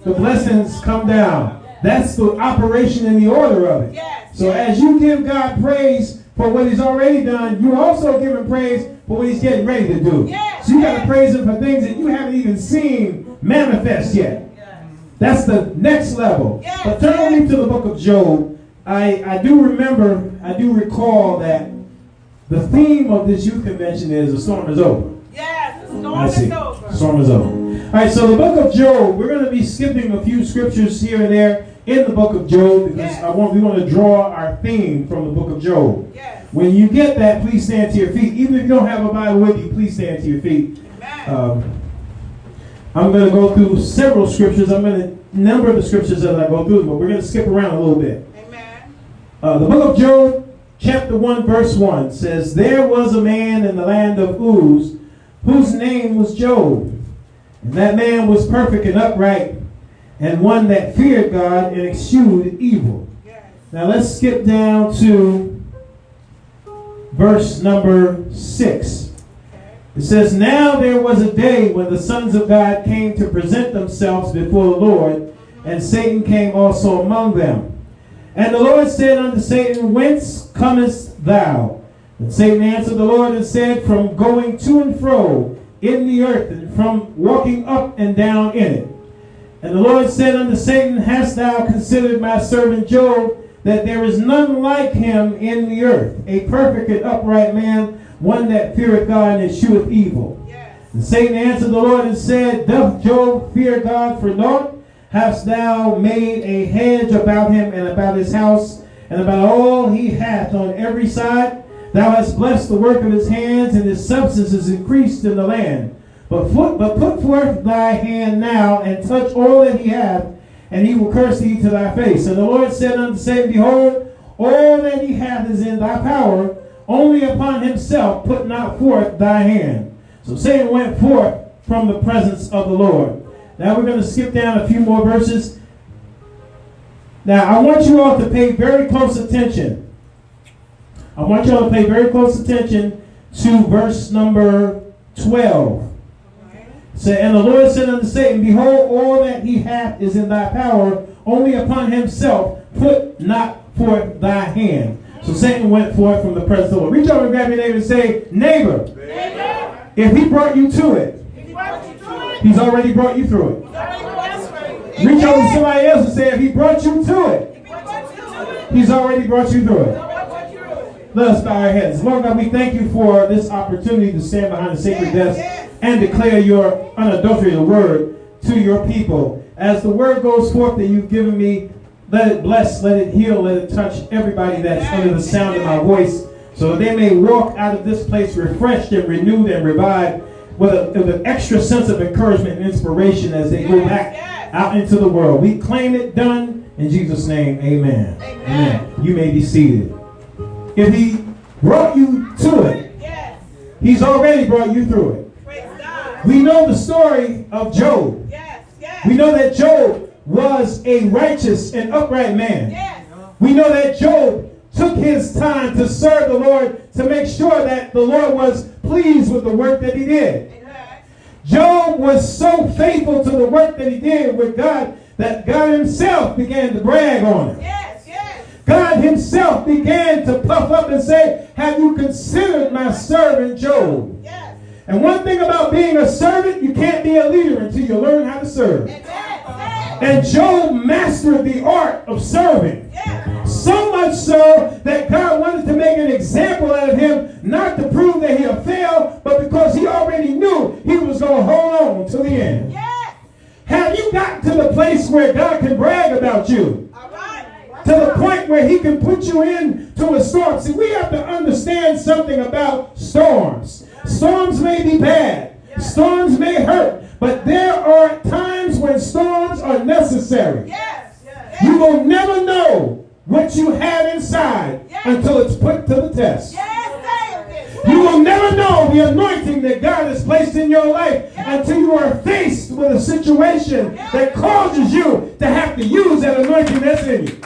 the blessings come down. That's the operation and the order of it. So as you give God praise for what he's already done, you also give him praise for what he's getting ready to do. So you got to praise him for things that you haven't even seen manifest yet. That's the next level. But turn with me to the book of Job. I do recall that the theme of this youth convention is the storm is over. Yes, the storm is over. The storm is over. All right, so the book of Job, we're going to be skipping a few scriptures here and there in the book of Job because we want to draw our theme from the book of Job. When you get that, please stand to your feet. Even if you don't have a Bible with you, please stand to your feet. I'm going to go through several scriptures. I'm going to number the scriptures as I go through them, but we're going to skip around a little bit. The book of Job, chapter 1, verse 1 says, "There was a man in the land of Uz, whose name was Job. And that man was perfect and upright, and one that feared God and eschewed evil." Now let's skip down to verse number 6. It says, "Now there was a day when the sons of God came to present themselves before the Lord, and Satan came also among them. And the Lord said unto Satan, Whence comest thou? And Satan answered the Lord and said, From going to and fro in the earth, and from walking up and down in it. And the Lord said unto Satan, Hast thou considered my servant Job, that there is none like him in the earth, a perfect and upright man, one that feareth God and escheweth evil? And Satan answered the Lord and said, Doth Job fear God for naught? Hast thou made a hedge about him and about his house and about all he hath on every side? Thou hast blessed the work of his hands, and his substance is increased in the land. But put forth thy hand now, and touch all that he hath, and he will curse thee to thy face. And the Lord said unto Satan, Behold, all that he hath is in thy power, only upon himself put not forth thy hand. So Satan went forth from the presence of the Lord." Now we're going to skip down a few more verses. Now I want you all to pay very close attention. I want you all to pay very close attention to verse number 12. And the Lord said unto Satan, Behold, all that he hath is in thy power, only upon himself put not forth thy hand. So Satan went forth from the presence of the Lord. Reach over and grab your neighbor and say, Neighbor, if he brought you to it, he's already brought you through it. Reach over to somebody else and say, if he brought you to it, he's already brought you through it. Let us bow our heads. Lord God, we thank you for this opportunity to stand behind the sacred desk and declare your unadulterated word to your people. As the word goes forth that you've given me, let it bless, let it heal, let it touch everybody that's under the sound of my voice, so that they may walk out of this place refreshed and renewed and revived with an extra sense of encouragement and inspiration as they go back out into the world. We claim it done in Jesus' name. Amen. Amen. You may be seated. If he brought you to it, he's already brought you through it. We know the story of Job. We know that Job was a righteous and upright man. We know that Job took his time to serve the Lord to make sure that the Lord was pleased with the work that he did. Job was so faithful to the work that he did with God that God himself began to brag on him. God himself began to puff up and say, Have you considered my servant Job? And one thing about being a servant, you can't be a leader until you learn how to serve. And Job mastered the art of serving. So much so that God wanted to make an example out of him, not to prove that he'll fail, but because he already knew he was going to hold on to the end. Have you gotten to the place where God can brag about you? To the point where he can put you into a storm. See, we have to understand something about storms. Storms may be bad. Storms may hurt. But there are times when storms are necessary. You will never know what you have inside until it's put to the test. You will never know the anointing that God has placed in your life until you are faced with a situation that causes you to have to use that anointing that's in you.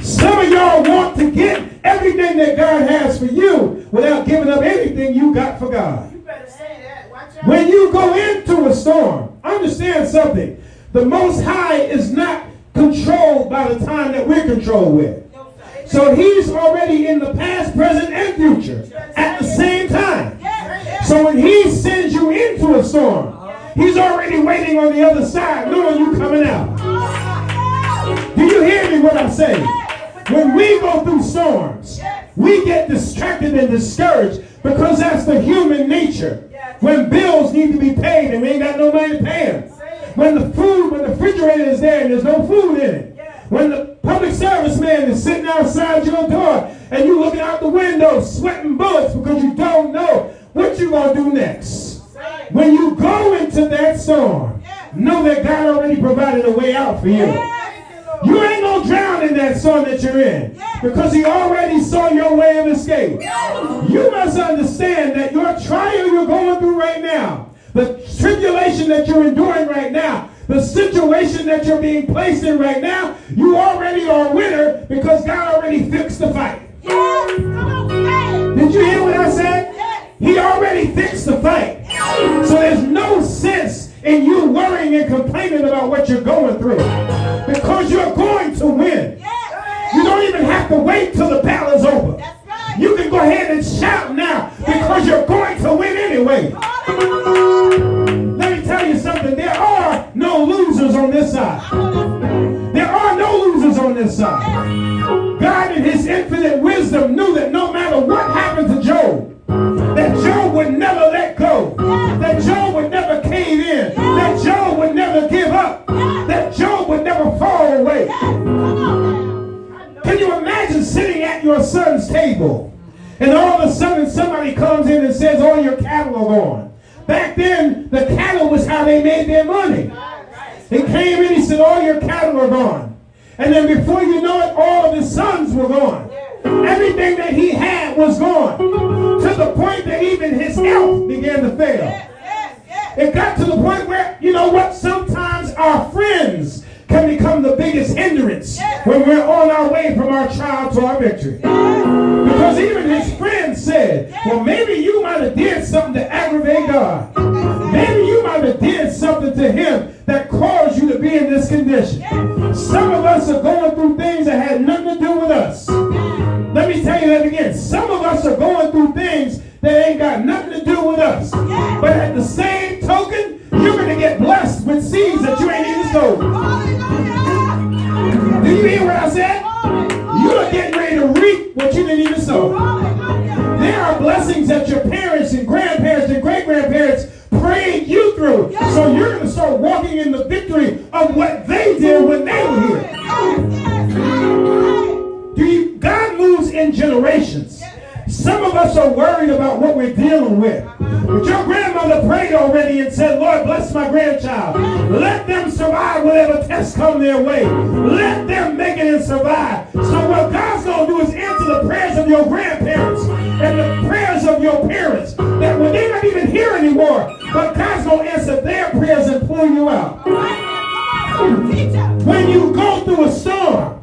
Some of y'all want to get everything that God has for you without giving up anything you got for God. You better say that. Watch When you go into a storm, understand something. The Most High is not controlled by the time that we're controlled with. So he's already in the past, present, and future at the same time. So when he sends you into a storm, he's already waiting on the other side, knowing you coming out. Do you hear me what I'm saying? When we go through storms, we get distracted and discouraged because that's the human nature. When bills need to be paid and we ain't got no money to pay them. When the refrigerator is there and there's no food in it. When the public service man is sitting outside your door and you looking out the window sweating bullets because you don't know what you're going to do next. When you go into that storm, know that God already provided a way out for you. You ain't going to drown in that storm that you're in because he already saw your way of escape. You must understand that your trial you're going through right now, the tribulation that you're enduring right now, the situation that you're being placed in right now, you already are a winner because God already fixed the fight. Did you hear what I said? He already fixed the fight. So there's no sense in you worrying and complaining about what you're going through because you're going to win. You don't even have to wait till the battle's over. You can go ahead and shout now because you're going to win anyway. Let me tell you something. There are no losers on this side. There are no losers on this side. God in his infinite wisdom knew that no matter what happened to Job, that Job would never let go, that Job would never cave in, that Job would never give up, that Job would never fall away. Can you imagine sitting at your son's table and all of a sudden somebody comes in and says all your cattle are gone? Back then, the cattle was how they made their money. He came in, he said, all your cattle are gone. And then before you know it, all of his sons were gone. Everything that he had was gone. To the point that even his health began to fail. It got to the point where, you know what, sometimes our friends can become the biggest hindrance when we're on our way from our trial to our victory. Because even his friends said, well, maybe you might have did something to aggravate God. Maybe you might have did something to him that caused you to be in this condition. Some of us are going through things that had nothing to do with us. Let me tell you that again. Some of us are going through things that ain't got nothing to do with us. But at the same token, you're going to get blessed with seeds that you ain't even sowed. Do you hear what I said? You're getting ready to reap what you didn't even sow. There are blessings that your parents and grandparents and great-grandparents prayed you through. So you're going to start walking in the victory of what they did when they were here. God moves in generations. Some of us are worried about what we're dealing with. But your grandmother prayed already and said, Lord, bless my grandchild. Let them survive whatever tests come their way. Let them make it and survive. So what God's going to do is answer the prayers of your grandparents and the prayers of your parents that when they're not even here anymore, but God's going to answer their prayers and pull you out. When you go through a storm,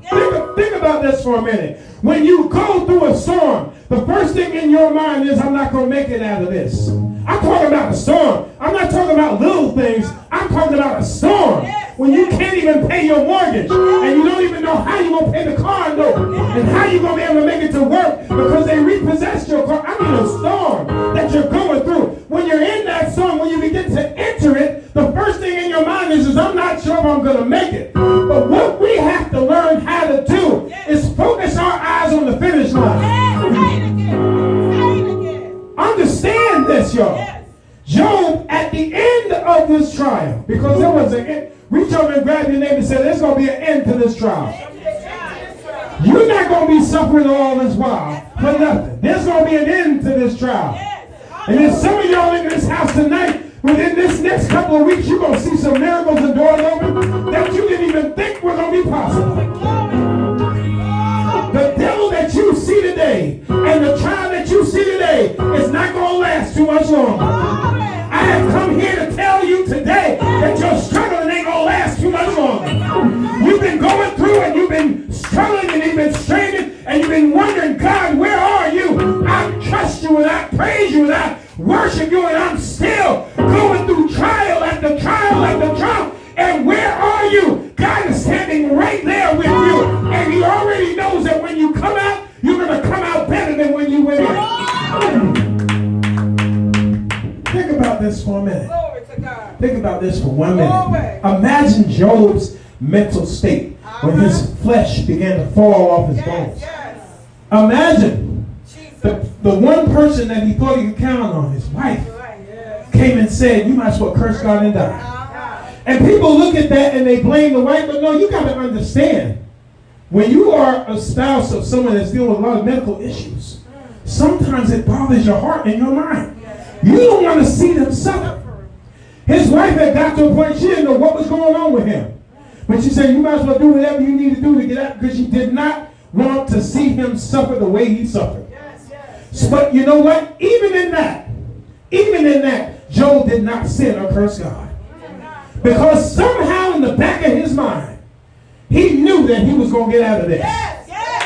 think about this for a minute. When you go through a storm, the first thing in your mind is, I'm not going to make it out of this. I'm talking about a storm. I'm not talking about little things. I'm talking about a storm. When you can't even pay your mortgage, and you don't even know how you're going to pay the car note, and how you're going to be able to make it to work because they repossessed your car. I mean, a storm that you're going through. When you're in that storm, when you begin to enter it, the first thing in your mind is I'm not sure if I'm going to make it. But what we have to learn how to do is focus our eyes on the finish line. Understand this, y'all. Job, at the end of this trial, because there was an end, reach over and grab your neighbor and say, there's going to be an end to this trial. You're not going to be suffering all this while for nothing. There's going to be an end to this trial. And then some of y'all in this house tonight, within this next couple of weeks, you're going to see some miracles and doors open that you didn't even think were going to be possible. The devil that you see today and the trial that you see today is not going to last too much longer. I have come here to tell you today that your struggling ain't going to last too much longer. You've been going through and you've been struggling and you've been straining and you've been wondering, God, where are you? I trust you and I praise you and I worship you and I'm still going for a minute. Glory to God. Think about this for 1 minute. Glory. Imagine Job's mental state when his flesh began to fall off his bones. Yes. Imagine Jesus. the one person that he thought he could count on, his wife, Yes. came and said, you might as well curse God and die. Uh-huh. And people look at that and they blame the wife, but no, you got to understand. When you are a spouse of someone that's dealing with a lot of medical issues, sometimes it bothers your heart and your mind. You don't want to see them suffer. His wife had got to a point she didn't know what was going on with him. But she said, you might as well do whatever you need to do to get out, because she did not want to see him suffer the way he suffered. But you know what? Even in that, Job did not sin or curse God. Because somehow in the back of his mind, he knew that he was going to get out of this.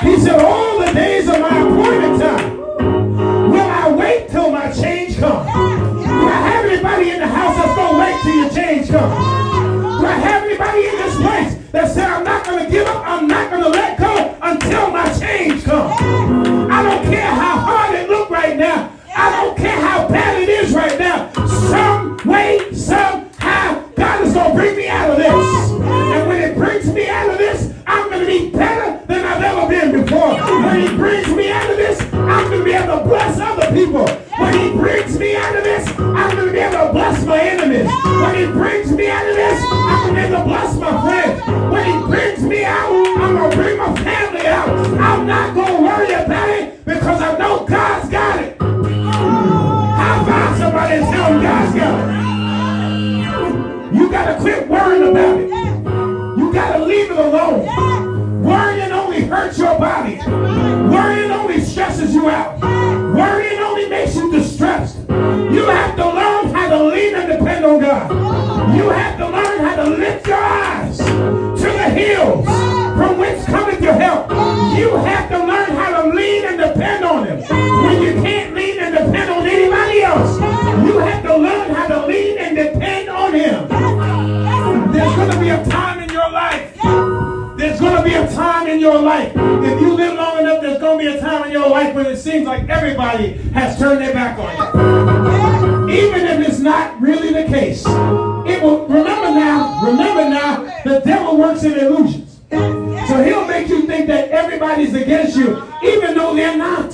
He said, all the days of my appointed time, will I wait till my change comes? Do I have anybody in the house that's going to wait till your change comes? Do I have anybody in this place that said, I'm not going to give up, I'm not going to let go until my change comes? I don't care how hard it looks right now. I don't care how bad it is right now. Some way, somehow, God is going to bring me out of this. And when it brings me out of this, I'm going to be better than I've ever been before. When he brings me out of this, I'm going to be able to bless other people. When he brings me out of this, I'm going to be able to bless my enemies. When he brings me out of this, I'm going to be able to bless my friends. When he brings me out, I'm going to bring my family out. I'm not going to worry about it because I know God's got it. High five somebody and tell them God's got it. You got to quit worrying about it. You got to leave it alone. Worrying only hurts your body. Worrying only stresses you out. Worrying only makes you distressed. You have to learn how to lean and depend on God. You have to learn how to lift your eyes to the hills from whence cometh your help. You have to learn how to lean and depend on Him. When you can't lean and depend on anybody else, you have to learn how to lean and depend on Him. There's going to be a time in your life. There's going to be a time in your life. If you live long enough, there's going to be a time in your life when it seems like everybody has turned their back on you. Even if it's not really the case. It will, remember now, the devil works in illusions. So he'll make you think that everybody's against you, even though they're not.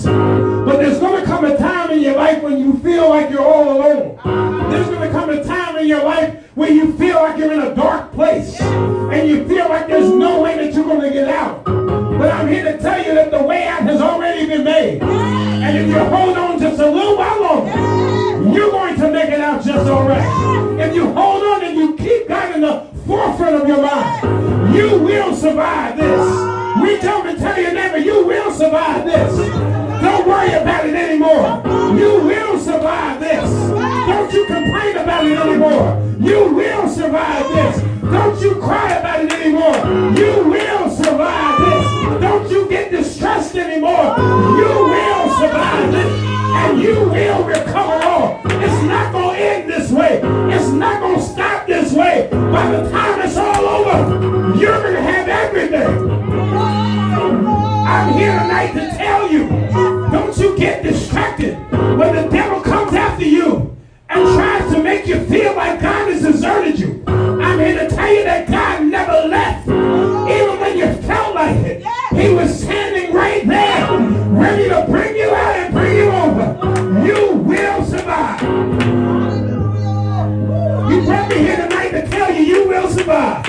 But there's going to come a time in your life when you feel like you're all alone. There's going to come a time in your life when you feel like you're in a dark place. And you feel like there's no way that you're going to get out. But I'm here to tell you that the way out has already been made. And if you hold on just a little while longer, you're going to make it out just all right. If you hold on and you keep God in the forefront of your mind, you will survive this. We don't tell you never, you will survive this. Don't worry about it anymore. You will survive this. Don't you complain about it anymore. You will survive this. Don't you cry about it anymore. You will survive this. Don't you get distressed anymore. You will survive this. And you will recover all. It's not going to end this way. It's not going to stop this way. By the time it's all over, you're going to have everything. I'm here tonight to tell you, don't you get distracted when the devil comes after you and tries to make you feel like God has deserted you. I'm here to tell you that God never left. Even when you felt like it, He was standing right there, ready to bring you out and bring you over. You will survive. You brought me here tonight to tell you, you will survive.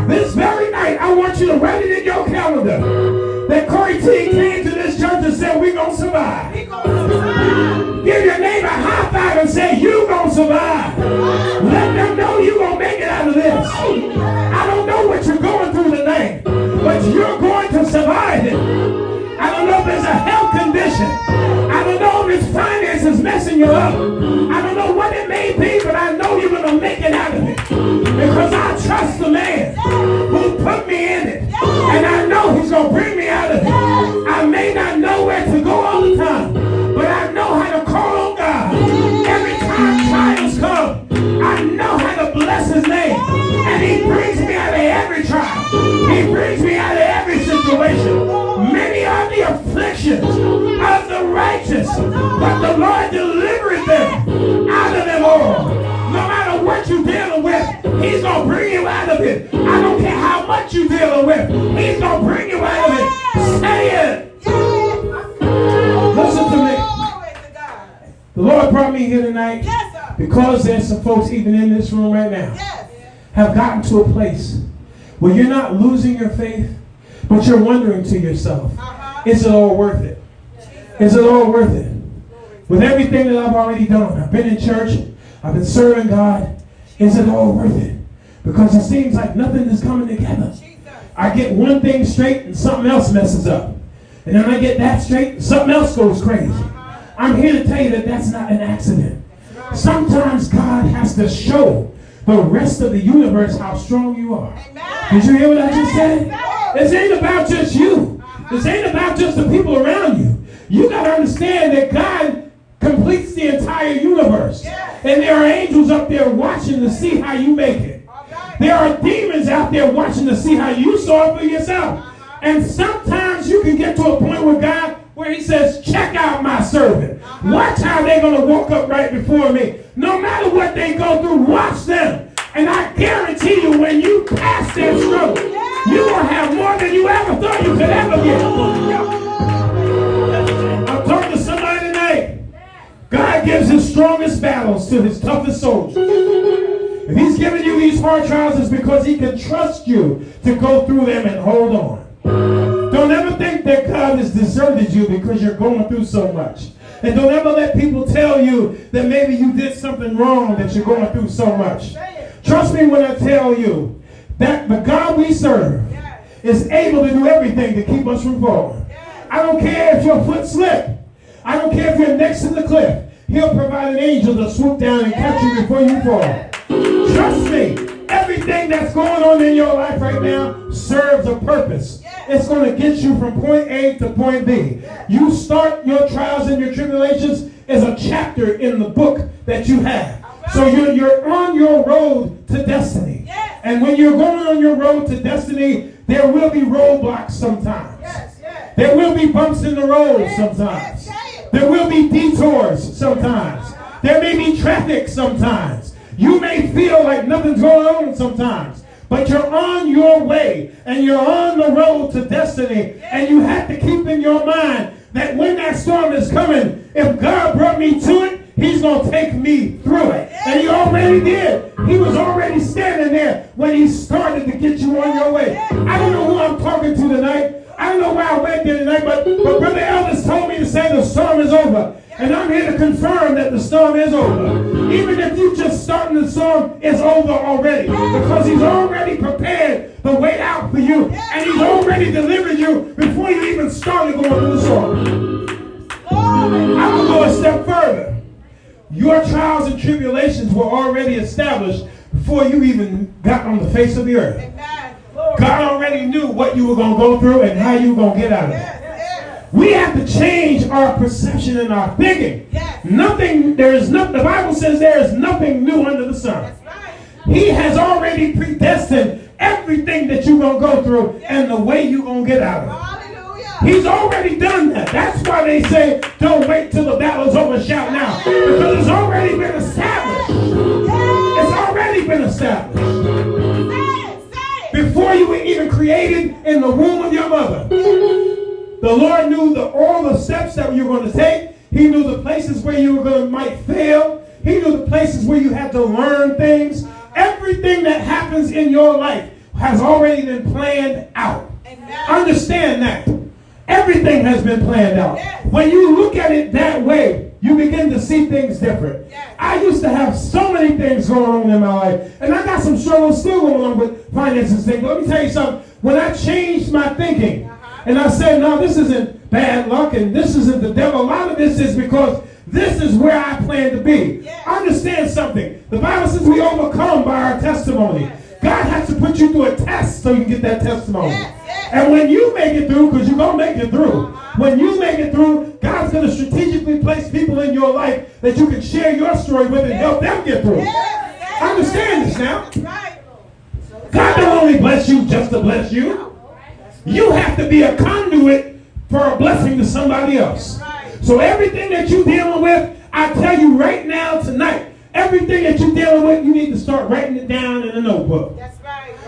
This very night, I want you to write it in your calendar that Corey T came to this church and said, we're going to survive. Give your neighbor a high five and say, you going to survive. Let them know you going to make it out of this. I don't know what you're going through tonight, but you're going to survive it. I don't know if there's a health condition. I don't know if it's finances messing you up. I don't know what it may be, but I know you're going to make it out of it. Because I trust the man who put me in it. And I know He's going to bring me out of it. I may not know where to go all the time, but I know how to call on God. Every time trials come, I know how to bless His name. And He brings me out of every trial. He brings me out of every situation. Many are the afflictions of the righteous, but the Lord delivered them out of them all. with, he's going to bring you out of it. Say it. Listen to me. The Lord brought me here tonight because there's some folks even in this room right now have gotten to a place where you're not losing your faith, but you're wondering to yourself, is it all worth it? Is it all worth it? With everything that I've already done, I've been in church, I've been serving God, is it all worth it? Because it seems like nothing is coming together. I get one thing straight and something else messes up. And then I get that straight and something else goes crazy. I'm here to tell you that that's not an accident. Sometimes God has to show the rest of the universe how strong you are. Did you hear what I just said? This ain't about just you. This ain't about just the people around you. You got to understand that God completes the entire universe. And there are angels up there watching to see how you make it. There are demons out there watching to see how you saw it for yourself. And sometimes you can get to a point with God where he says, check out my servant. Watch how they're going to walk up right before me. No matter what they go through, watch them. And I guarantee you, when you pass that struggle, you will have more than you ever thought you could ever get. I'm talking to somebody tonight. God gives his strongest battles to his toughest soldiers. If he's giving you these hard trials, it's because he can trust you to go through them and hold on. Don't ever think that God has deserted you because you're going through so much. And don't ever let people tell you that maybe you did something wrong that you're going through so much. Trust me when I tell you that the God we serve is able to do everything to keep us from falling. I don't care if your foot slipped. I don't care if you're next to the cliff. He'll provide an angel to swoop down and catch you before you fall. Trust me, everything that's going on in your life right now serves a purpose. It's going to get you from point A to point B. You start your trials and your tribulations as a chapter in the book that you have. So you're on your road to destiny. And when you're going on your road to destiny, there will be roadblocks sometimes. There will be bumps in the road sometimes. There will be detours sometimes. There may be traffic sometimes. You may feel like nothing's going on sometimes. But you're on your way, and you're on the road to destiny, and you have to keep in your mind that when that storm is coming, if God brought me to it, he's going to take me through it. And he already did. He was already standing there when he started to get you on your way. I don't know who I'm talking to tonight. I don't know why I went there tonight, but Brother Elvis told me to say the storm is over. And I'm here to confirm that the storm is over. Even if you just starting the storm, it's over already. Because he's already prepared the way out for you. And he's already delivered you before you even started going through the storm. I will go a step further. Your trials and tribulations were already established before you even got on the face of the earth. God already knew what you were going to go through and how you were going to get out of it. We have to change our perception and our thinking. The Bible says there is nothing new under the sun. He has already predestined everything that you're going to go through and the way you're going to get out of it. He's already done that. That's why they say, don't wait till the battle's over, shout now. Because it's already been established. It's already been established. Before you were even created in the womb of your mother, the Lord knew all the steps that you were going to take. He knew the places where you might fail. He knew the places where you had to learn things. Everything that happens in your life has already been planned out. Understand that. Everything has been planned out. When you look at it that way, you begin to see things different. I used to have so many things going on in my life, and I got some struggles still going on with finances things. But let me tell you something. When I changed my thinking, and I said, no, this isn't bad luck, and this isn't the devil. A lot of this is because this is where I plan to be. Understand something. The Bible says we overcome by our testimony. God has to put you through a test so you can get that testimony. And when you make it through, because you're going to make it through, when you make it through, God's going to strategically place people in your life that you can share your story with and help them get through. Understand this now. God don't only bless you just to bless you. You have to be a conduit for a blessing to somebody else. So everything that you're dealing with, I tell you right now, tonight, everything that you're dealing with, you need to start writing it down in a notebook.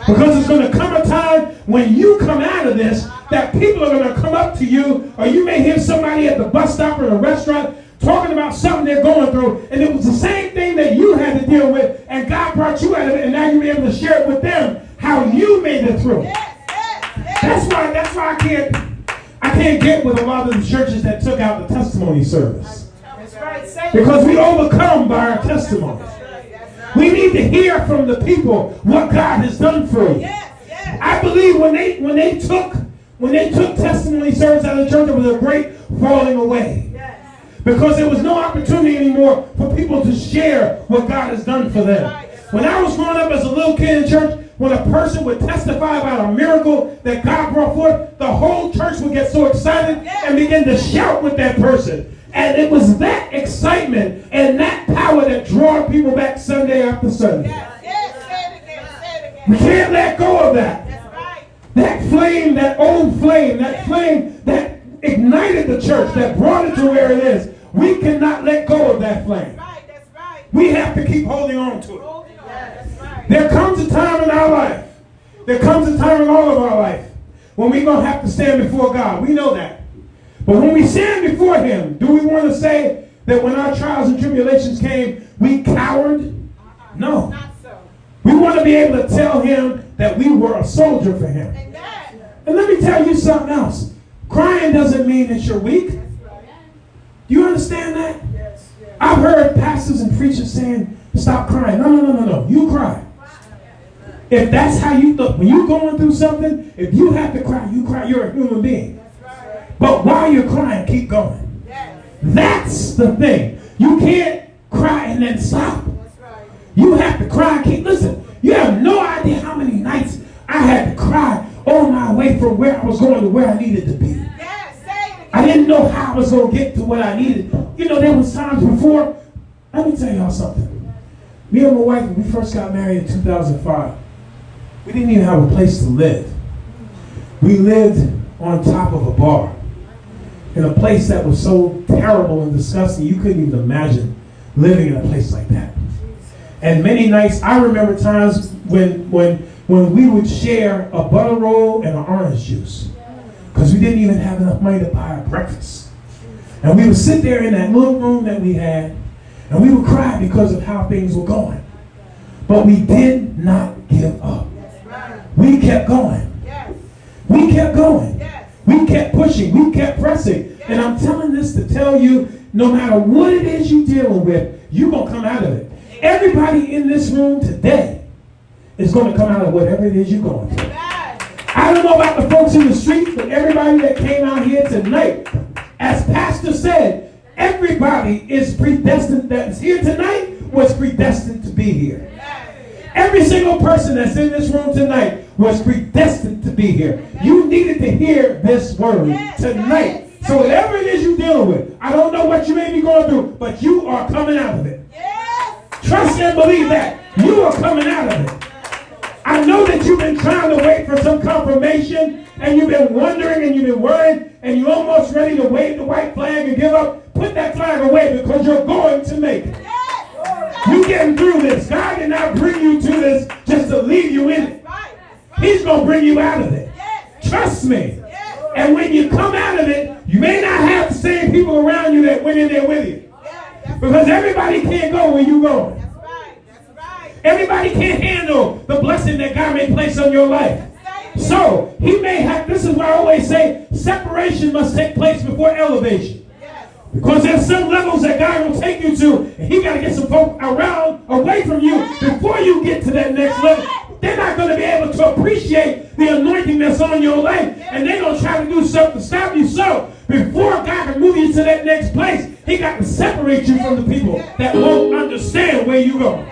Because it's going to come a time when you come out of this that people are going to come up to you, or you may hear somebody at the bus stop or a restaurant talking about something they're going through, and it was the same thing that you had to deal with, and God brought you out of it, and now you're able to share it with them how you made it through. That's why I can't get with a lot of the churches that took out the testimony service. Because we overcome by our testimonies. We need to hear from the people what God has done for you. I believe when they took testimony service out of the church, it was a great falling away. Because there was no opportunity anymore for people to share what God has done for them. When I was growing up as a little kid in church, when a person would testify about a miracle that God brought forth, the whole church would get so excited and begin to shout with that person. And it was that excitement and that power that drew people back Sunday after Sunday. We can't let go of that. That flame, that old flame, that flame that ignited the church, that brought it to where it is. We cannot let go of that flame. We have to keep holding on to it. There comes a time in our life, there comes a time in all of our life, when we're going to have to stand before God. We know that. But when we stand before Him, do we want to say that when our trials and tribulations came, we cowered? No. We want to be able to tell Him that we were a soldier for Him. And let me tell you something else. Crying doesn't mean that you're weak. Do you understand that? I've heard pastors and preachers saying, stop crying. No. You cry. If that's how you look, when you're going through something, if you have to cry, you cry. You're a human being. But while you're crying, keep going. That's the thing. You can't cry and then stop. You have to cry and keep. Listen, you have no idea how many nights I had to cry on my way from where I was going to where I needed to be. I didn't know how I was going to get to what I needed. You know, there was times before. Let me tell y'all something. Me and my wife, when we first got married in 2005, we didn't even have a place to live. We lived on top of a bar in a place that was so terrible and disgusting you couldn't even imagine living in a place like that. And many nights, I remember times when we would share a butter roll and an orange juice because we didn't even have enough money to buy our breakfast. And we would sit there in that little room that we had, and we would cry because of how things were going. But we did not give up. We kept going. We kept going. We kept pushing. We kept pressing. And I'm telling this to tell you, no matter what it is you're dealing with, you're going to come out of it. Everybody in this room today is going to come out of whatever it is you're going through. I don't know about the folks in the streets, but everybody that came out here tonight, as Pastor said, everybody is predestined, that's here tonight was predestined to be here. Every single person that's in this room tonight was predestined to be here. You needed to hear this word tonight. So whatever it is you're dealing with, I don't know what you may be going through, but you are coming out of it. Trust and believe that. You are coming out of it. I know that you've been trying to wait for some confirmation, and you've been wondering and you've been worried, and you're almost ready to wave the white flag and give up. Put that flag away because you're going to make it. You're getting through this. God did not bring you to this just to leave you in it. He's going to bring you out of it. Trust me. And when you come out of it, you may not have the same people around you that went in there with you. Because everybody can't go where you're going. Everybody can't handle the blessing that God may place on your life. So, He may have, this is why I always say, separation must take place before elevation. Because there's some levels that God will take you to, and He got to get some folk away from you before you get to that next level. They're not going to be able to appreciate the anointing that's on your life, and they're going to try to do something to stop you. So, before God can move you to that next place, He got to separate you from the people that won't understand where you're going.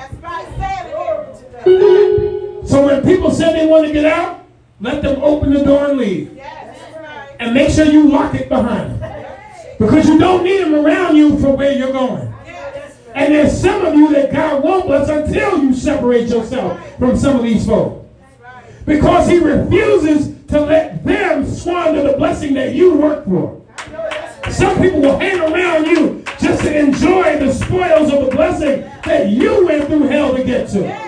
So when people say they want to get out, let them open the door and leave. And make sure you lock it behind them. Because you don't need them around you for where you're going. And there's some of you that God won't bless until you separate yourself from some of these folk. Because He refuses to let them squander the blessing that you work for. Some people will hang around you just to enjoy the spoils of the blessing that you went through hell to get to.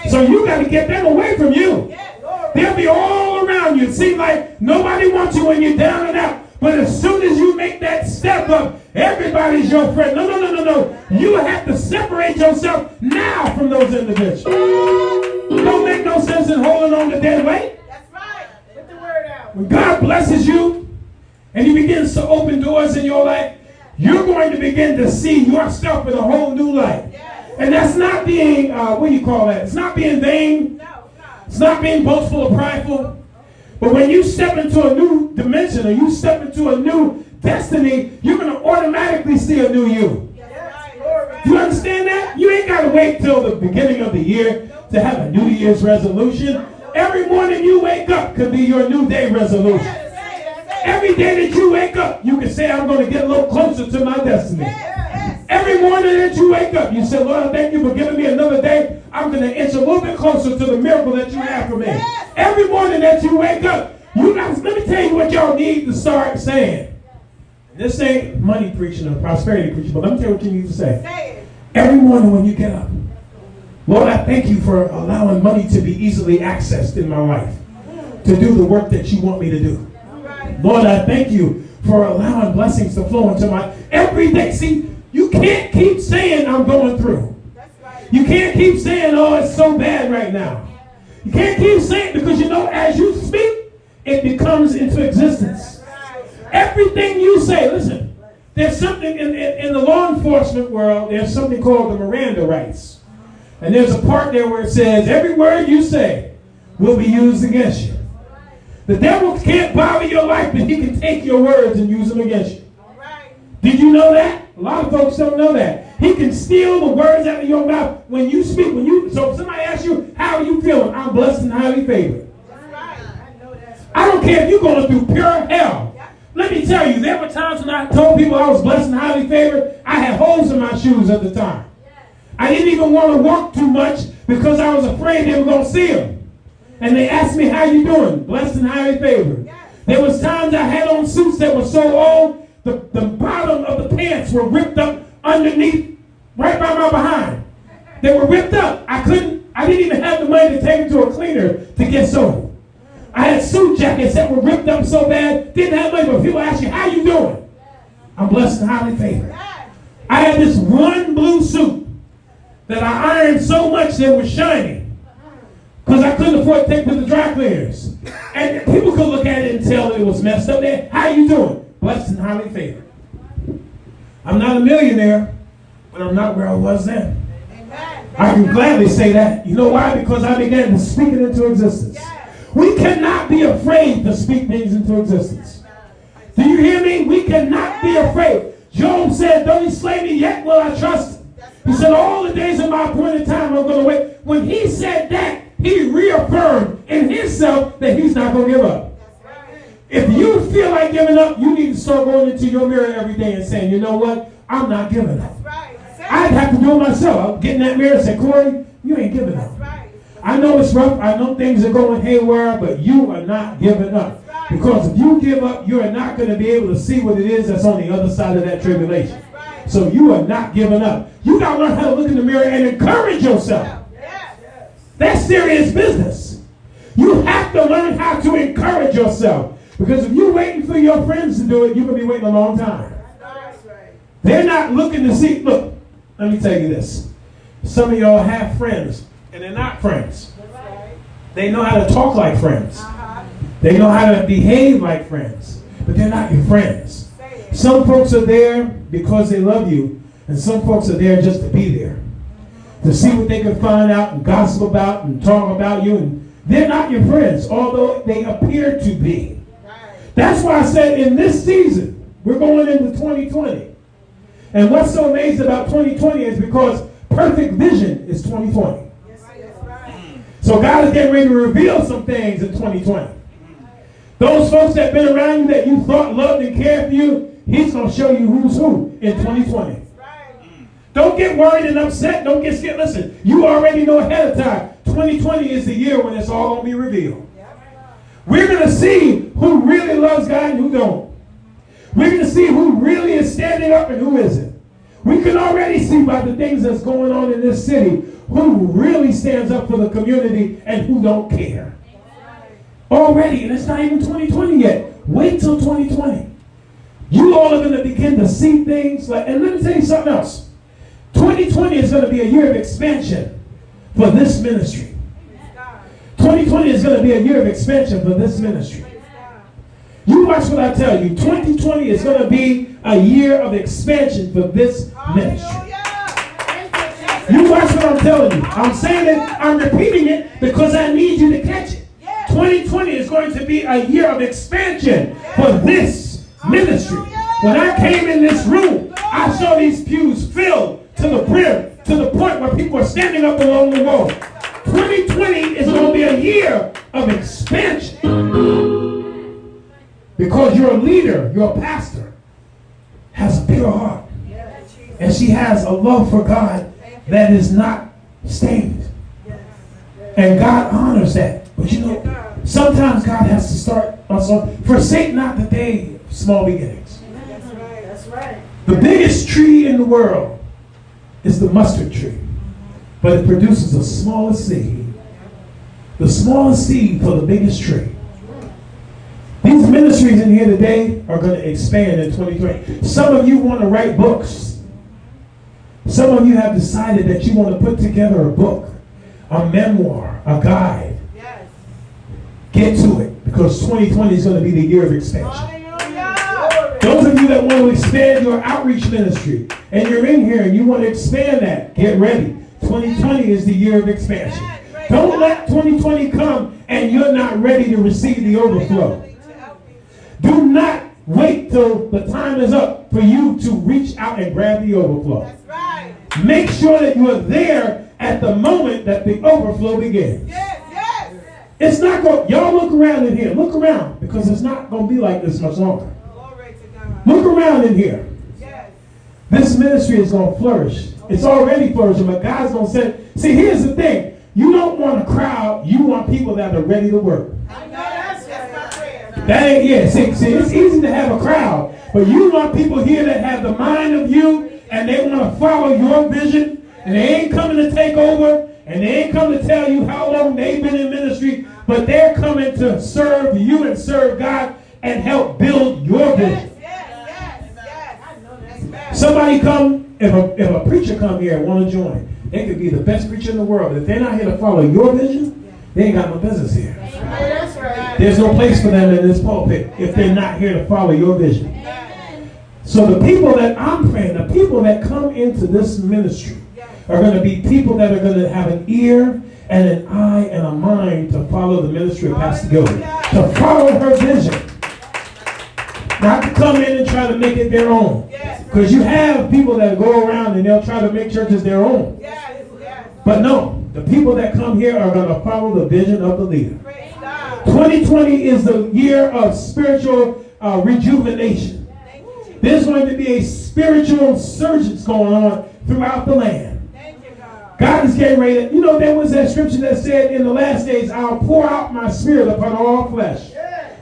So you got to get them away from you. They'll be all around you. It seems like nobody wants you when you're down and out. But as soon as you make that step up, everybody's your friend. No. You have to separate yourself now from those individuals. Don't make no sense in holding on to dead weight. That's right. Put the word out. When God blesses you and He begins to open doors in your life, you're going to begin to see yourself in a whole new light. And that's not being, what do you call that? It's not being vain. It's not being boastful or prideful. But when you step into a new dimension or you step into a new destiny, you're going to automatically see a new you. Do you understand that? You ain't got to wait till the beginning of the year to have a New Year's resolution. Every morning you wake up could be your new day resolution. Every day that you wake up, you can say, I'm going to get a little closer to my destiny. Every morning that you wake up, you say, Lord, thank you for giving me another day. I'm going to inch a little bit closer to the miracle that you have for me. Every morning that you wake up, you guys, let me tell you what y'all need to start saying. This ain't money preaching or prosperity preaching, but let me tell you what you need to say. Every morning when you get up, Lord, I thank you for allowing money to be easily accessed in my life to do the work that you want me to do. Lord, I thank you for allowing blessings to flow into my every day. See, you can't keep saying I'm going through. You can't keep saying, oh, it's so bad right now. You can't keep saying it because you know as you speak, it becomes into existence. Everything you say, listen, there's something in the law enforcement world, there's something called the Miranda rights. And there's a part there where it says, every word you say will be used against you. The devil can't bother your life, but he can take your words and use them against you. Did you know that? A lot of folks don't know that. He can steal the words out of your mouth when you speak. So if somebody asks you, how are you feeling? I'm blessed and highly favored. I don't care if you're going through pure hell. Let me tell you, there were times when I told people I was blessed and highly favored. I had holes in my shoes at the time. I didn't even want to walk too much because I was afraid they were going to see them. And they asked me, how you doing? Blessed and highly favored. There was times I had on suits that were so old, the bottom of the pants were ripped up underneath, right by my behind. They were ripped up. I didn't even have the money to take them to a cleaner to get sold. I had suit jackets that were ripped up so bad, didn't have money, but people ask you, how you doing? I'm blessed and highly favored. I had this one blue suit that I ironed so much that it was shiny because I couldn't afford to take it to the dry cleaners. And people could look at it and tell it was messed up there. How you doing? Blessed and highly favored. I'm not a millionaire, but I'm not where I was then. I can gladly say that. You know why? Because I began to speak it into existence. We cannot be afraid to speak things into existence. Do you hear me? We cannot be afraid. Job said, though he slay me, yet will I trust him. He said, all the days of my appointed time I'm going to wait. When he said that, he reaffirmed in himself that he's not going to give up. If you feel like giving up, you need to start going into your mirror every day and saying, you know what? I'm not giving up. I'd have to do it myself. I'll get in that mirror and say, Corey, you ain't giving up. I know it's rough. I know things are going haywire, but you are not giving up. Because if you give up, you are not going to be able to see what it is that's on the other side of that tribulation. So you are not giving up. You got to learn how to look in the mirror and encourage yourself. That's serious business. You have to learn how to encourage yourself. Because if you're waiting for your friends to do it, you're going to be waiting a long time. They're not looking to see. Look, let me tell you this. Some of y'all have friends, and they're not friends. They know how to talk like friends. They know how to behave like friends, but they're not your friends. Some folks are there because they love you, and some folks are there just to be there, to see what they can find out and gossip about and talk about you, and they're not your friends, although they appear to be. That's why I said in this season, we're going into 2020. And what's so amazing about 2020 is because perfect vision is 2020. So God is getting ready to reveal some things in 2020. Those folks that have been around you that you thought loved and cared for you, he's going to show you who's who in 2020. Don't get worried and upset. Don't get scared. Listen, you already know ahead of time. 2020 is the year when it's all going to be revealed. We're going to see who really loves God and who don't. We're going to see who really is standing up and who isn't. We can already see by the things that's going on in this city who really stands up for the community and who don't care. Already, and it's not even 2020 yet. Wait till 2020. You all are going to begin to see things like, and let me tell you something else. 2020 is going to be a year of expansion for this ministry. 2020 is going to be a year of expansion for this ministry. You watch what I tell you. 2020 is going to be a year of expansion for this ministry. You watch what I'm telling you. I'm saying it, I'm repeating it because I need you to catch it. 2020 is going to be a year of expansion for this ministry. When I came in this room, I saw these pews filled to the brim, to the point where people are standing up along the wall. 2020 is going to be a year of expansion. Because your leader, your pastor, has a pure heart. And she has a love for God that is not stained. And God honors that. But you know, sometimes God has to start also. Forsake not the day of small beginnings. That's right. That's right. The biggest tree in the world is the mustard tree. But it produces the smallest seed. The smallest seed for the biggest tree. These ministries in here today are going to expand in 2020. Some of you want to write books. Some of you have decided that you want to put together a book, a memoir, a guide. Yes. Get to it, because 2020 is going to be the year of expansion. Hallelujah. Those of you that want to expand your outreach ministry, and you're in here and you want to expand that, get ready. 2020 is the year of expansion. Don't let 2020 come and you're not ready to receive the overflow. Do not wait till the time is up for you to reach out and grab the overflow. That's right. Make sure that you are there at the moment that the overflow begins. Yes, yes. It's not going, y'all look around in here. Look around, because it's not going to be like this much longer. Glory to God. Look around in here. Yes. This ministry is going to flourish. It's already flourishing, but God's going to say, see, here's the thing. You don't want a crowd. You want people that are ready to work. I know that's my prayer. That ain't, yeah, see, it's easy to have a crowd, but you want people here that have the mind of you, and they want to follow your vision, and they ain't coming to take over, and they ain't coming to tell you how long they've been in ministry, but they're coming to serve you and serve God and help build your vision. Yes. Somebody come, if a preacher come here and want to join, they could be the best preacher in the world. If they're not here to follow your vision, they ain't got no business here. That's right. There's no place for them in this pulpit if they're not here to follow your vision. So the people that I'm praying, the people that come into this ministry are going to be people that are going to have an ear and an eye and a mind to follow the ministry of Pastor Gilbert, to follow her vision. Not to come in and try to make it their own. Because you have people that go around and they'll try to make churches their own. But no, the people that come here are going to follow the vision of the leader. 2020 is the year of spiritual rejuvenation. There's going to be a spiritual surge going on throughout the land. God is getting ready to, you know, there was that scripture that said, in the last days, I'll pour out my spirit upon all flesh.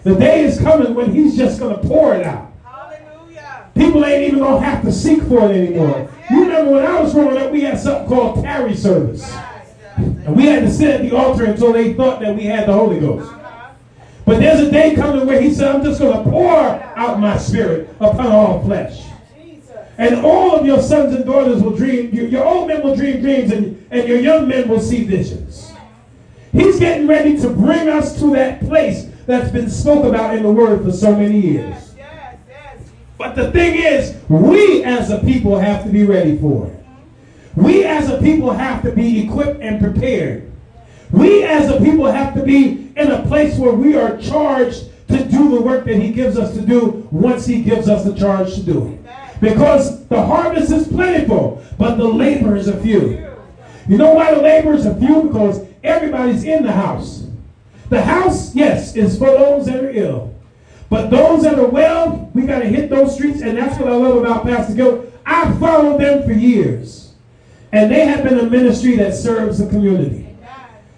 The day is coming when he's just going to pour it out. Hallelujah. People ain't even going to have to seek for it anymore. You remember when I was growing up, we had something called tarry service. And we had to sit at the altar until they thought that we had the Holy Ghost. But there's a day coming where he said, I'm just going to pour out my spirit upon all flesh. And all of your sons and daughters will dream, your old men will dream dreams, and your young men will see visions. He's getting ready to bring us to that place that's been spoke about in the Word for so many years. Yes. But the thing is, we as a people have to be ready for it. We as a people have to be equipped and prepared. We as a people have to be in a place where we are charged to do the work that he gives us to do once he gives us the charge to do it. Because the harvest is plentiful, but the laborers are few. You know why the laborers are few? Because everybody's in the house. The house, yes, is for those that are ill. But those that are well, we got to hit those streets, and that's what I love about Pastor Gil. I followed them for years. And they have been a ministry that serves the community.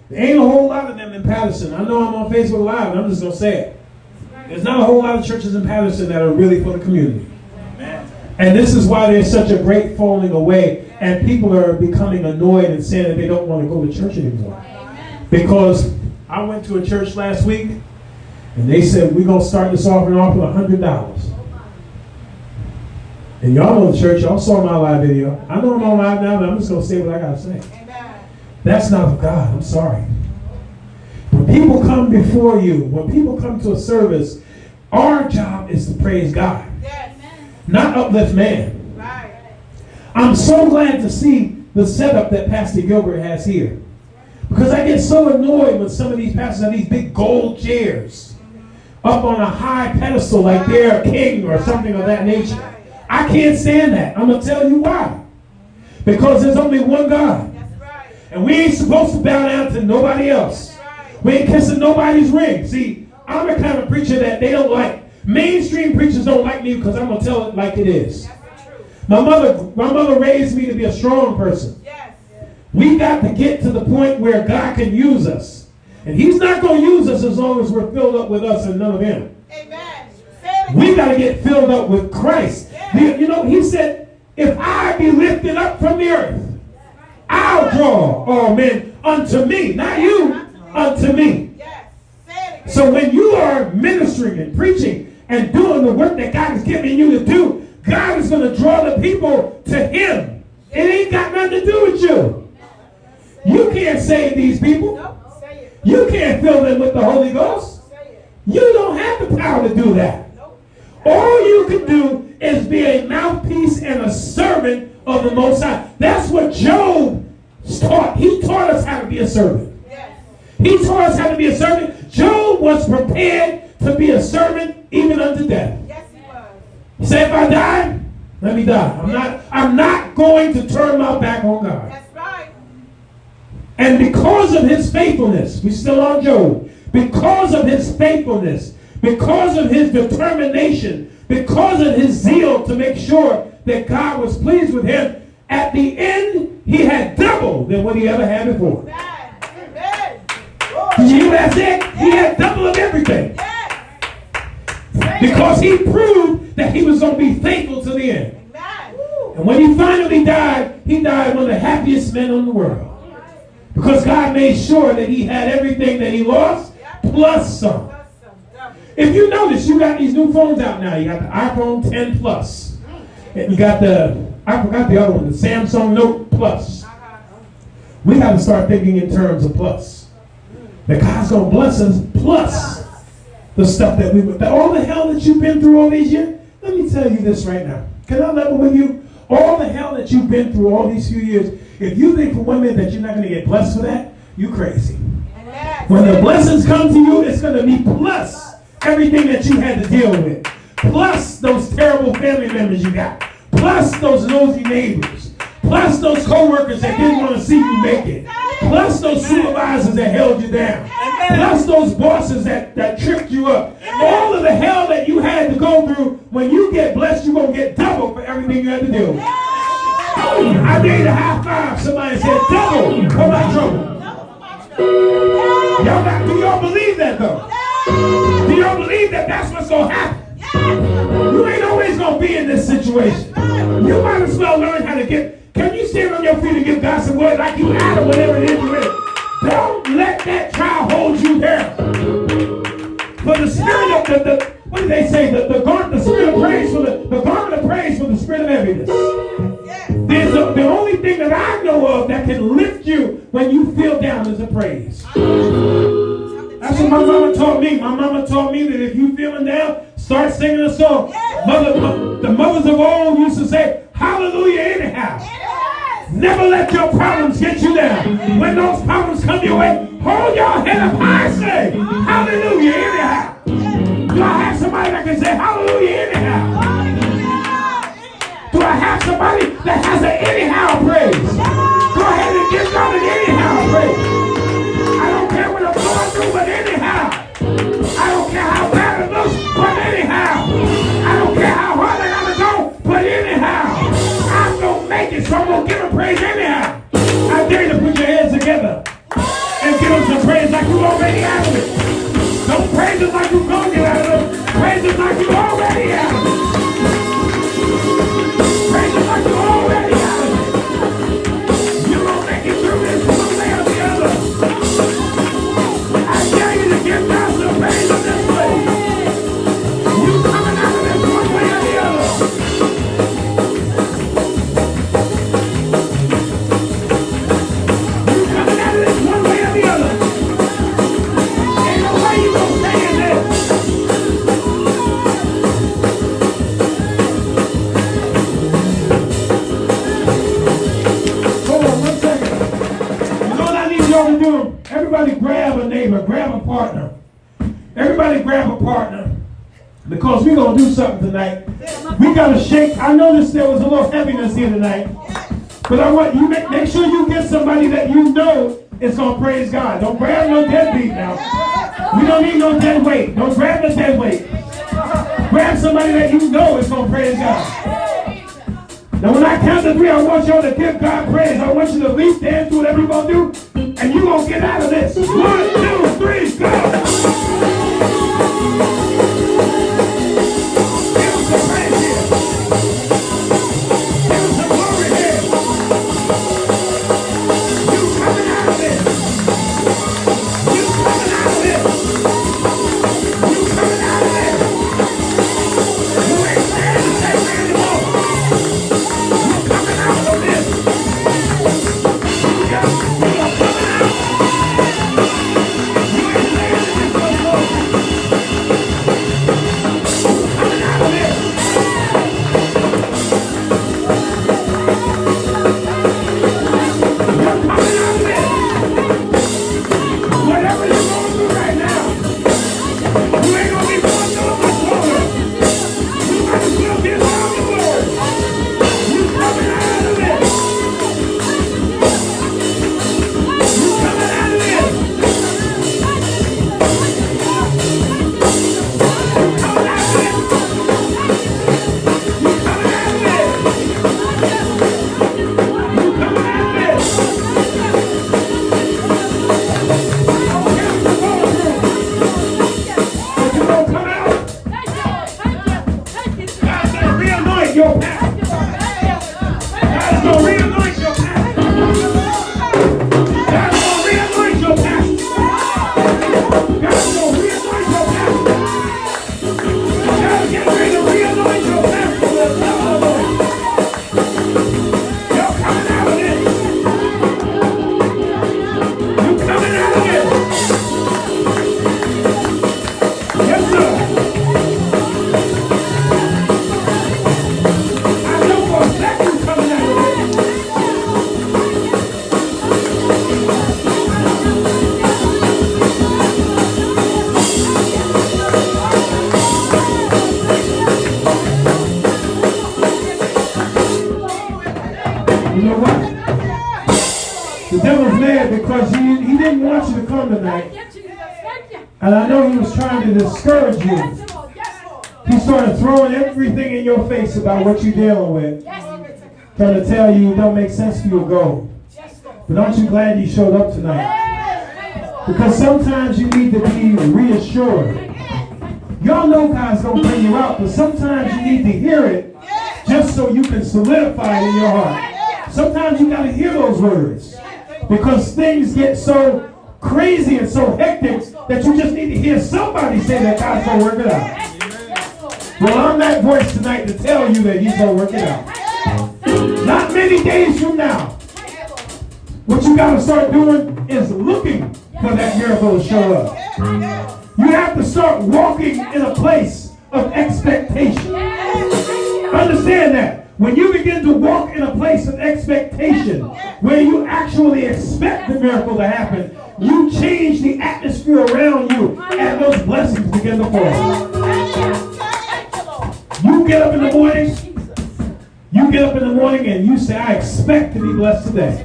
There ain't a whole lot of them in Patterson. I know I'm on Facebook Live, and I'm just going to say it. There's not a whole lot of churches in Patterson that are really for the community. And this is why there's such a great falling away And people are becoming annoyed and saying that they don't want to go to church anymore. Because I went to a church last week and they said, we're going to start this offering off with $100. And y'all know the church. Y'all saw my live video. I know I'm on live now, but I'm just going to say what I got to say. That's not of God. I'm sorry. When people come before you, when people come to a service, our job is to praise God, not uplift man. I'm so glad to see the setup that Pastor Gilbert has here. Because I get so annoyed when some of these pastors have these big gold chairs up on a high pedestal like they're a king or something of that nature. I can't stand that. I'm going to tell you why. Because there's only one God. And we ain't supposed to bow down to nobody else. We ain't kissing nobody's ring. See, I'm the kind of preacher that they don't like. Mainstream preachers don't like me because I'm going to tell it like it is. My mother raised me to be a strong person. We got to get to the point where God can use us. And he's not going to use us as long as we're filled up with us and none of him. We got to get filled up with Christ. You know, he said, if I be lifted up from the earth, I'll draw all men unto me. Not you, unto me. So when you are ministering and preaching and doing the work that God is giving you to do, God is going to draw the people to him. It ain't got nothing to do with you. You can't save these people. You can't fill them with the Holy Ghost. You don't have the power to do that. All you can do is be a mouthpiece and a servant of the Most High. That's what Job taught. He taught us how to be a servant. He taught us how to be a servant. Job was prepared to be a servant even unto death. He said, if I die, let me die. I'm not going to turn my back on God. That's right. And because of his faithfulness, we're still on Job. Because of his faithfulness, because of his determination, because of his zeal to make sure that God was pleased with him, at the end, he had double than what he ever had before. Did you hear what I said? He had double of everything. Because he proved that he was going to be faithful to the end. And when he finally died, he died one of the happiest men in the world. Because God made sure that he had everything that he lost, plus some. If you notice, you got these new phones out now. You got the iPhone 10 Plus. And you got I forgot the other one, the Samsung Note Plus. We got to start thinking in terms of plus. That God's going to bless us plus the stuff that all the hell that you've been through all these years. Let me tell you this right now. Can I level with you? All the hell that you've been through all these few years, if you think for 1 minute that you're not going to get blessed for that, you crazy. When the blessings come to you, it's going to be plus everything that you had to deal with. Plus those terrible family members you got. Plus those nosy neighbors. Plus those co-workers that didn't want to see you make it. Plus those supervisors that held you down. Plus those bosses that tripped you up. All of the hell that you had to go through, when you get blessed, you're going to get double for everything you had to deal with. I dare you to high five somebody and say, double for my trouble. Do y'all believe that though? Do y'all believe that that's what's going to happen? You ain't always going to be in this situation. You might as well learn how to can you stand on your feet and give God some word like you had or whatever it is you're in? Don't let that trial hold you down. For the spirit of the what do they say? The spirit of praise for the garment of praise for the spirit of heaviness. The only thing that I know of that can lift you when you feel down is a praise. That's what my mama taught me. My mama taught me that if you feeling down, start singing a song. The mothers of old used to say, hallelujah anyhow. Never let your problems get you down. When those problems come your way, hold your head up high and say, hallelujah anyhow. Do I have somebody that can say hallelujah anyhow? Do I have somebody that has an anyhow praise? Go ahead and give God an anyhow praise. I don't care what I'm going through, but anyhow. I don't care how bad it looks, but anyhow. I don't care how hard I gotta go, but anyhow. I'm gonna make it, so I'm gonna give him praise anyhow. I dare you to put your hands together and give him some praise like you already out of it. Don't praise him like you're gonna get out of it. Praise him like you already out of it. Praise him like you already out of it. grab a neighbor, grab a partner. Everybody grab a partner. Because we're going to do something tonight. We got to shake. I noticed there was a little heaviness here tonight. But I want you make sure you get somebody that you know is going to praise God. Don't grab no deadbeat now. We don't need no dead weight. Don't grab the dead weight. Grab somebody that you know is going to praise God. Now when I count to 3, I want y'all to give God praise. I want you to leap, dance, do whatever you're going to do. And you're going to get out of this. 1, 2, 3, go! Because he didn't want you to come tonight. And I know he was trying to discourage you. He started throwing everything in your face about what you're dealing with. Trying to tell you it don't make sense for you to go. But aren't you glad you showed up tonight? Because sometimes you need to be reassured. Y'all know God's going to bring you out, but sometimes you need to hear it just so you can solidify it in your heart. Sometimes you got to hear those words. Because things get so crazy and so hectic that you just need to hear somebody say that God's going to work it out. Well, I'm that voice tonight to tell you that he's going to work it out. Not many days from now, what you got to start doing is looking for that miracle to show up. You have to start walking in a place of expectation. Understand that. When you begin to walk in a place of expectation, where you actually expect the miracle to happen, you change the atmosphere around you, and those blessings begin to fall. You get up in the morning, and you say, I expect to be blessed today.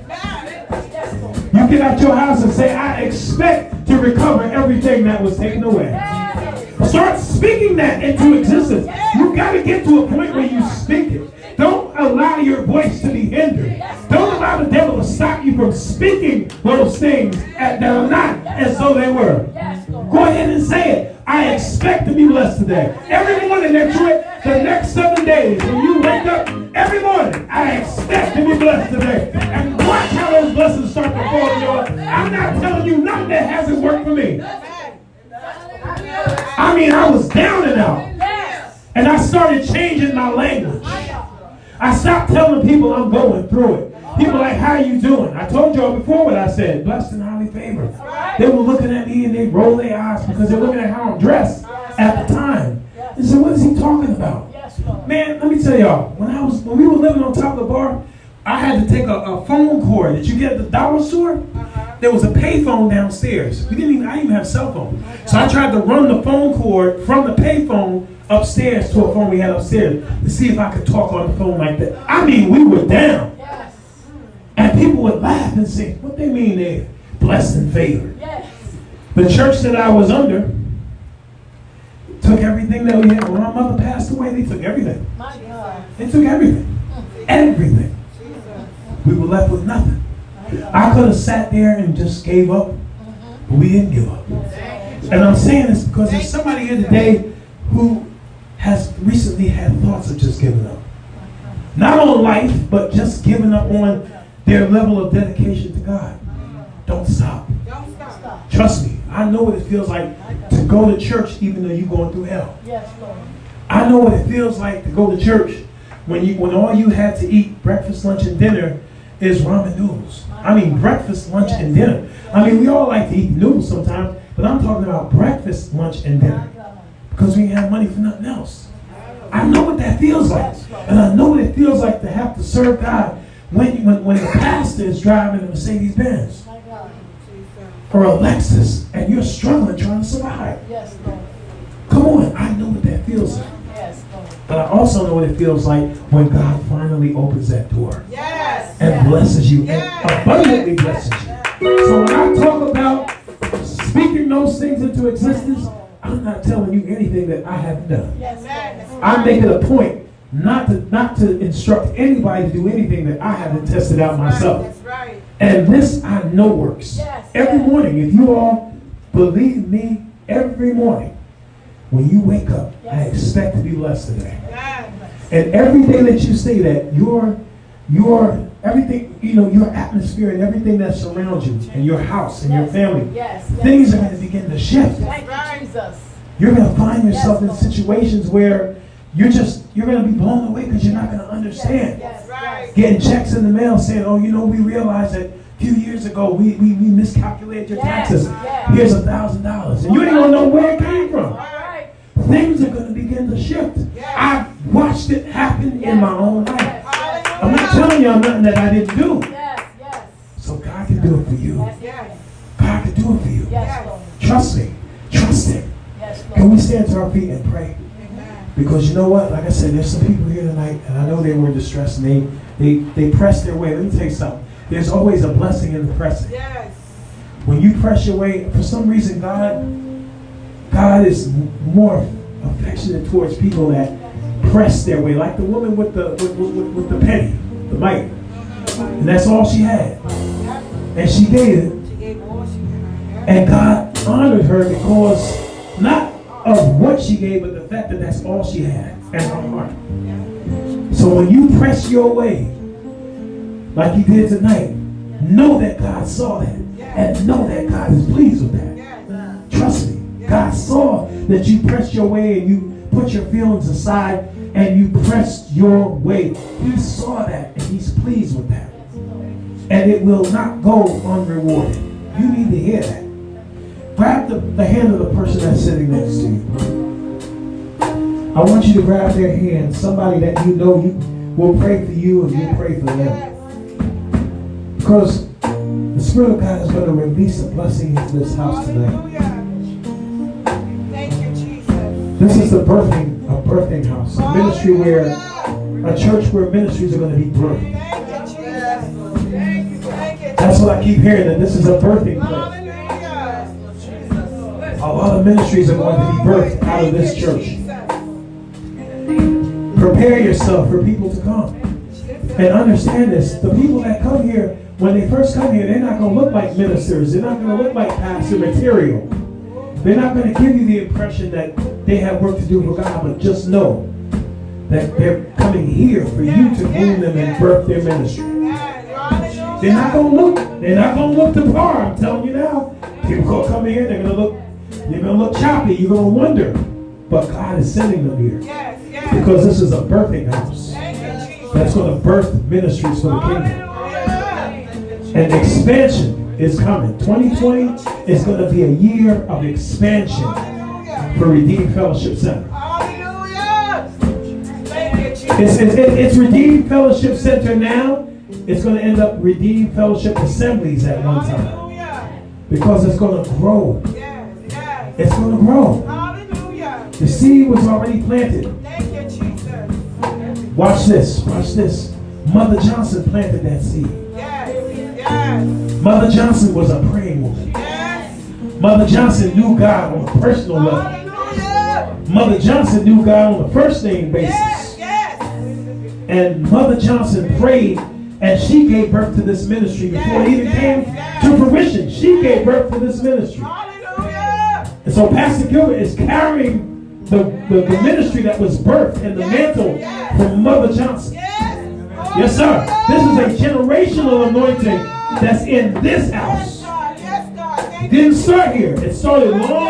You get out your house and say, I expect to recover everything that was taken away. Start speaking that into existence. You got to get to a point where you speak it. Don't allow your voice to be hindered. Don't allow the devil to stop you from speaking those things that are not as though they were. Go ahead and say it. I expect to be blessed today. Every morning that you're the next 7 days, when you wake up every morning, I expect to be blessed today. And watch how those blessings start to fall in your life. I'm not telling you nothing that hasn't worked for me. I mean, I was down and out. And I started changing my language. I stopped telling people I'm going through it. People like, how you doing? I told y'all before what I said, blessed and highly favored. They were looking at me and they roll their eyes because they're looking at how I'm dressed at the time. They said, what is he talking about? Man, let me tell y'all, when we were living on top of the bar, I had to take a phone cord that you get at the dollar store. there was a payphone downstairs. I didn't even have a cell phone. So I tried to run the phone cord from the payphone upstairs to a phone we had upstairs to see if I could talk on the phone like that. I mean, we were down. Yes. And people would laugh and say, what they mean they're blessed and favored? Yes. The church that I was under took everything that we had. When my mother passed away, they took everything. My God. They took everything. Everything. We were left with nothing. I could have sat there and just gave up, but we didn't give up. And I'm saying this because there's somebody here today who has recently had thoughts of just giving up. Not on life, but just giving up on their level of dedication to God. Don't stop. Don't stop. Trust me, I know what it feels like to go to church even though you're going through hell. Yes, Lord. I know what it feels like to go to church when all you had to eat breakfast, lunch, and dinner is ramen noodles. I mean breakfast, lunch, and dinner. I mean we all like to eat noodles sometimes, but I'm talking about breakfast, lunch, and dinner because we didn't have money for nothing else. I know what that feels like, and I know what it feels like to have to serve God when the pastor is driving a Mercedes-Benz or a Lexus, and you're struggling trying to survive. Yes, Lord. Come on, I know what that feels like. Yes, Lord. But I also know what it feels like when God finally opens that door. Yes. And blesses you, and abundantly blesses you. So when I talk about speaking those things into existence, I'm not telling you anything that I haven't done. Yes, I make it a point not to instruct anybody to do anything that I haven't tested out myself. That's right. And this I know works. Yes, Every morning, if you all believe me, every morning when you wake up, I expect to be blessed today. And every day that you say that, your everything, your atmosphere and everything that surrounds you, and your house and your family, things are going to begin to shift. Thank you, Jesus. You're going to find yourself in situations where you're going to be blown away because you're not going to understand. Yes, right. Getting checks in the mail saying, oh, we realized that a few years ago we miscalculated your taxes. Here's $1,000. And you ain't going to know where it came from. Things are going to begin to shift. I've watched it happen in my own life. I'm not telling y'all nothing that I didn't do. So God can do it for you. God can do it for you. Trust me. Trust Him. Can we stand to our feet and pray? Because you know what? Like I said, there's some people here tonight, and I know they were distressed, and they pressed their way. Let me tell you something. There's always a blessing in the pressing. When you press your way, for some reason, God is more affectionate towards people that press their way, like the woman with the penny, the mite, and that's all she had, and she gave it, and God honored her because not of what she gave, but the fact that that's all she had and her heart. So when you press your way, like you did tonight, know that God saw that, and know that God is pleased with that. Trust me. God saw that you pressed your way and you put your feelings aside and you pressed your way. He saw that and He's pleased with that. And it will not go unrewarded. You need to hear that. Grab the hand of the person that's sitting next to you. I want you to grab their hand. Somebody that you know will pray for you and you pray for them. Because the Spirit of God is going to release a blessing into this house tonight. This is a birthing house, a ministry a church where ministries are going to be birthed. That's what I keep hearing, that this is a birthing place. A lot of ministries are going to be birthed out of this church. Prepare yourself for people to come. And understand this, the people that come here, when they first come here, they're not going to look like ministers. They're not going to look like pastor material. They're not going to give you the impression that they have work to do for God, but just know that they're coming here for you to groom them and birth their ministry. They're not going to look the par, I'm telling you now. People going to come here, they're going to look choppy, you're going to wonder. But God is sending them here. Because this is a birthing house that's going to birth ministries for the kingdom. And expansion is coming. 2020 is going to be a year of expansion for Redeemed Fellowship Center. It's Redeemed Fellowship Center now. It's going to end up Redeemed Fellowship Assemblies at one time. Because it's going to grow. Yes, yes. It's going to grow. Hallelujah. The seed was already planted. Thank you, Jesus. Watch this. Watch this. Mother Johnson planted that seed. Yes, yes, Mother Johnson was a praying woman. yes. Mother Johnson knew God on a personal level. Hallelujah. Mother Johnson knew God on a first name basis. Yes, yes. And Mother Johnson prayed, and she gave birth to this ministry before it even came to fruition. She gave birth to this ministry. Hallelujah. And so Pastor Gilbert is carrying the ministry that was birthed and the mantle from Mother Johnson. Yes. Yes, sir. This is a generational anointing that's in this Yes, house. God. Yes, God. Thank It didn't start here. It started long